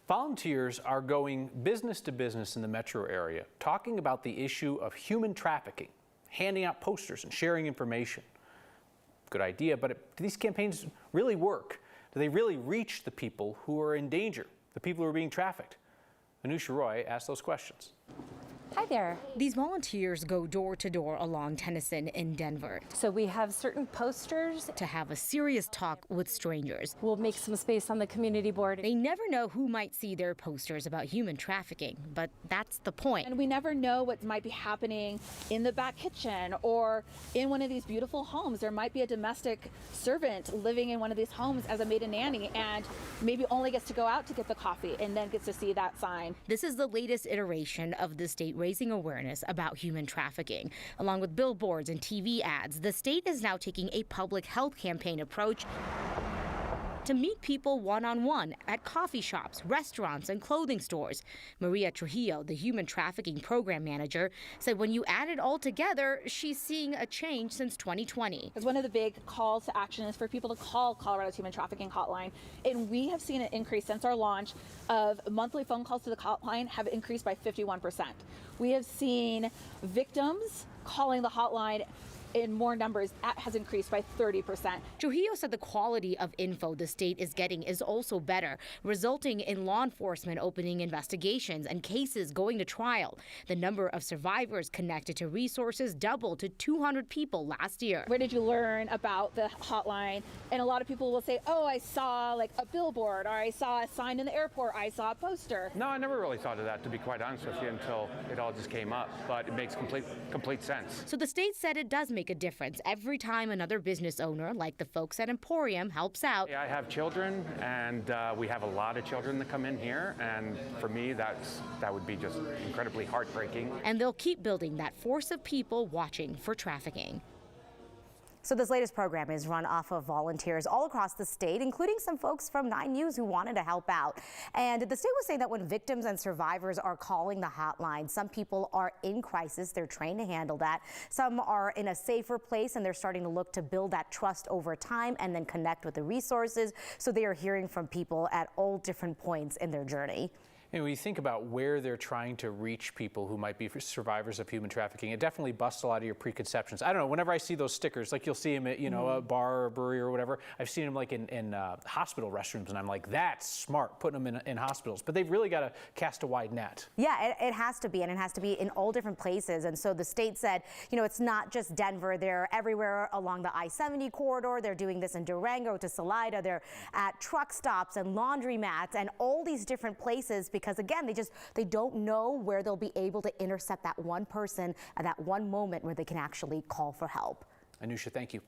Volunteers are going business to business in the metro area, talking about the issue of human trafficking, handing out posters and sharing information. Good idea, but do these campaigns really work? Do they really reach the people who are in danger, the people who are being trafficked? Anusha Roy asked those questions. Hi there. These volunteers go door to door along Tennyson in Denver So we have certain posters. to have a serious talk with strangers. We'll make some space on the community board. They never know who might see their posters about human trafficking, but that's the point. And we never know what might be happening in the back kitchen or in one of these beautiful homes. There might be a domestic servant living in one of these homes as a maid nanny and maybe only gets to go out to get the coffee and then gets to see that sign. This is the latest iteration of the state raising awareness about human trafficking. Along with billboards and TV ads, the state is now taking a public health campaign approach to meet people one-on-one at coffee shops, restaurants, and clothing stores. Maria Trujillo, the human trafficking program manager, said when you add it all together, she's seeing a change since 2020. Because one of the big calls to action is for people to call Colorado's Human Trafficking Hotline. And we have seen an increase since our launch of monthly phone calls to the hotline have increased by 51%. We have seen victims calling the hotline in more numbers has increased by 30%. Trujillo said the quality of info the state is getting is also better, resulting in law enforcement opening investigations and cases going to trial. The number of survivors connected to resources doubled to 200 people last year. Where did you learn about the hotline? And a lot of people will say, oh, I saw like a billboard, or I saw a sign in the airport, I saw a poster. No, I never really thought of that, to be quite honest with you, until it all just came up. But it makes complete sense. So the state said it does make a difference every time another business owner, like the folks at Emporium, helps out. I have children, and we have a lot of children that come in here, and for me, that would be just incredibly heartbreaking. And they'll keep building that force of people watching for trafficking. So this latest program is run off of volunteers all across the state, including some folks from 9 News who wanted to help out. And the state was saying that when victims and survivors are calling the hotline, some people are in crisis. They're trained to handle that. Some are in a safer place, and they're starting to look to build that trust over time and then connect with the resources. So they are hearing from people at all different points in their journey. And when you think about where they're trying to reach people who might be survivors of human trafficking, it definitely busts a lot of your preconceptions. I don't know, whenever I see those stickers, like you'll see them at, a bar or a brewery or whatever, I've seen them like in hospital restrooms, and I'm like, that's smart, putting them in hospitals. But they've really got to cast a wide net. Yeah, it has to be, and it has to be in all different places. And so the state said, it's not just Denver. They're everywhere along the I-70 corridor. They're doing this in Durango to Salida. They're at truck stops and laundromats and all these different places, because again, they don't know where they'll be able to intercept that one person at that one moment where they can actually call for help. Anusha, thank you.